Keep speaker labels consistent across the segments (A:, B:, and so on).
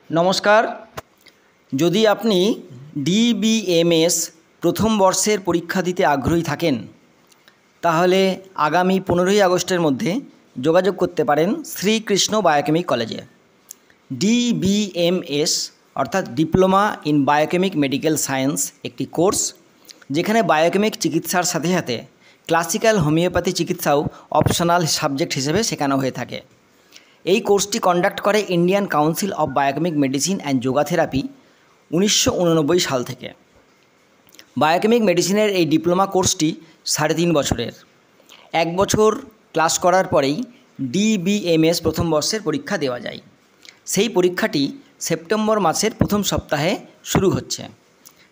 A: নমস্কার। যদি আপনি ডিবিএমএস প্রথম বর্ষের পরীক্ষা দিতে আগ্রহী থাকেন তাহলে আগামী 15ই আগস্টের মধ্যে যোগাযোগ করতে পারেন শ্রীকৃষ্ণ বায়োকেমিক কলেজে। ডিবিএমএস অর্থাৎ diploma in biochemic medical science একটি কোর্স, যেখানে বায়োকেমিক চিকিৎসার সাথে সাথে ক্লাসিক্যাল হোমিওপ্যাথি চিকিৎসাও অপশনাল সাবজেক্ট হিসেবে শেখানো হয়ে থাকে। এই কোর্সটি কন্ডাক্ট করে Indian council of biochemic medicine and yoga therapy 1989 সাল থেকে। বায়োকেমিক মেডিসিনের এই ডিপ্লোমা কোর্সটি 3.5 বছরের। 1 বছর ক্লাস করার পরেই ডিবিএমএস প্রথম বর্ষের পরীক্ষা দেওয়া যায়। সেই পরীক্ষাটি সেপ্টেম্বর মাসের প্রথম সপ্তাহে শুরু হচ্ছে।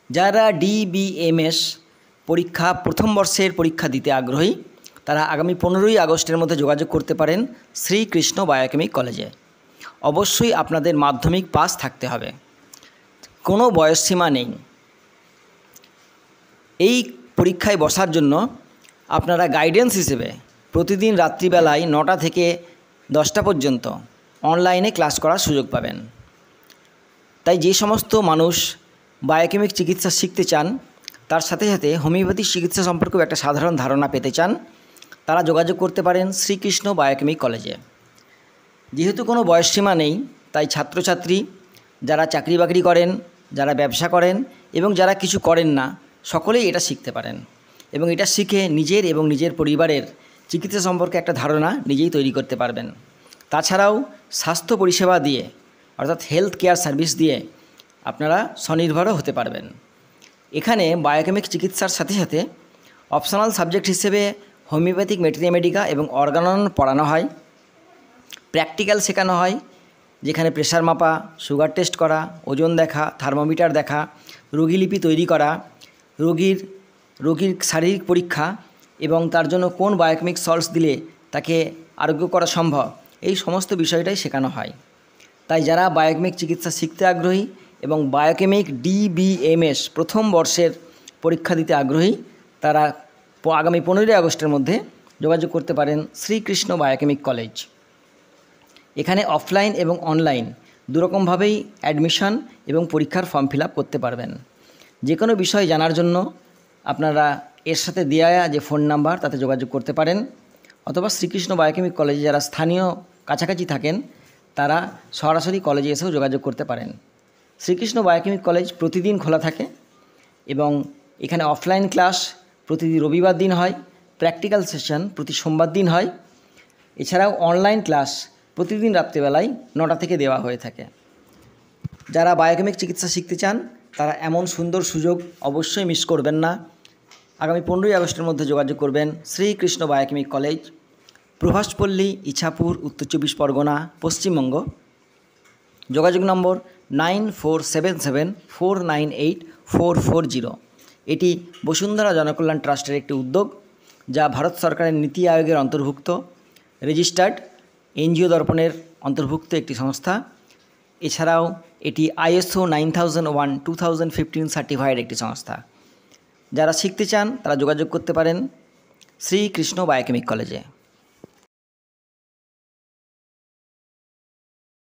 A: যারা ডিবিএমএস পরীক্ষা প্রথম বর্ষের পরীক্ষা দিতে আগ্রহী তারা আগামী 15ই আগস্টের মধ্যে যোগাযোগ করতে পারেন শ্রীকৃষ্ণ বায়োকেমিক কলেজে। অবশ্যই আপনাদের মাধ্যমিক পাস থাকতে হবে, কোনো বয়সসীমা নেই। এই পরীক্ষায় বসার জন্য আপনারা গাইডেন্স হিসেবে প্রতিদিন রাত্রিবেলায় 9টা থেকে 10টা পর্যন্ত অনলাইনে ক্লাস করার সুযোগ পাবেন। তাই যে সমস্ত মানুষ বায়োকেমিক চিকিৎসা শিখতে চান, তার সাথে সাথে হোমিওপ্যাথি চিকিৎসা সম্পর্কেও একটা সাধারণ ধারণা পেতে চান, তারা যোগাযোগ করতে পারেন শ্রীকৃষ্ণ বায়োকেমিক কলেজে। যেহেতু কোনো বয়সসীমা নেই, তাই ছাত্রছাত্রী যারা চাকরি বাকরি করেন, যারা ব্যবসা করেন এবং যারা কিছু করেন না, সকলেই এটা শিখতে পারেন এবং এটা শিখে নিজের এবং নিজের পরিবারের চিকিৎসা সম্পর্কে একটা ধারণা নিজেই তৈরি করতে পারবেন। তাছাড়াও স্বাস্থ্য পরিষেবা দিয়ে অর্থাৎ হেলথ কেয়ার সার্ভিস দিয়ে আপনারা স্বনির্ভরও হতে পারবেন। এখানে বায়োকেমিক চিকিৎসার সাথে সাথে অপশনাল সাবজেক্ট হিসেবে হোমিওপ্যাথিক মেটেরিয়ামেডিকা এবং অর্গানন পড়ানো হয়। প্র্যাকটিক্যাল শেখানো হয়, যেখানে প্রেশার মাপা, সুগার টেস্ট করা, ওজন দেখা, থার্মোমিটার দেখা, রোগীলিপি তৈরি করা, রোগীর শারীরিক পরীক্ষা এবং তার জন্য কোন বায়োকেমিক সল্টস দিলে তাকে আরোগ্য করা সম্ভব, এই সমস্ত বিষয়টাই শেখানো হয়। তাই যারা বায়োকেমিক চিকিৎসা শিখতে আগ্রহী এবং বায়োকেমিক ডিবিএমএস প্রথম বর্ষের পরীক্ষা দিতে আগ্রহী তারা আগামী 15ই আগস্টের মধ্যে যোগাযোগ করতে পারেন শ্রীকৃষ্ণ বায়োকেমিক কলেজ। এখানে অফলাইন এবং অনলাইন দুরকমভাবেই অ্যাডমিশন এবং পরীক্ষার ফর্ম ফিল আপ করতে পারবেন। যে কোনো বিষয় জানার জন্য আপনারা এর সাথে দেওয়া যে ফোন নাম্বার তাতে যোগাযোগ করতে পারেন, অথবা শ্রীকৃষ্ণ বায়োকেমিক কলেজে যারা স্থানীয় কাছাকাছি থাকেন তারা সরাসরি কলেজে এসেও যোগাযোগ করতে পারেন। শ্রীকৃষ্ণ বায়োকেমিক কলেজ প্রতিদিন খোলা থাকে এবং এখানে অফলাইন ক্লাস প্রতি রবিবার দিন হয়, প্র্যাকটিক্যাল সেশন প্রতি সোমবার দিন হয়। এছাড়াও অনলাইন ক্লাস প্রতিদিন রাত্রিবেলায় 9টা থেকে দেওয়া হয়ে থাকে। যারা বায়োকেমিক চিকিৎসা শিখতে চান তারা এমন সুন্দর সুযোগ অবশ্যই মিস করবেন না। আগামী 15ই আগস্টের মধ্যে যোগাযোগ করবেন শ্রীকৃষ্ণ বায়োকেমিক কলেজ, প্রভাসপল্লী, ইছাপুর, উত্তর 24 পরগনা, পশ্চিমবঙ্গ। যোগাযোগ নম্বর 9477498440। এটি বসুন্ধরা জনকল্যাণ ট্রাস্টের একটি উদ্যোগ, যা ভারত সরকারের নীতি আয়োগের অন্তর্ভুক্ত, রেজিস্টার্ড এনজিও দর্পণের অন্তর্ভুক্ত একটি সংস্থা। এছাড়াও এটি ISO 9001:2015 সার্টিফাইড একটি সংস্থা। যারা শিখতে চান তারা যোগাযোগ করতে পারেন শ্রীকৃষ্ণ বায়োকেমিক কলেজে।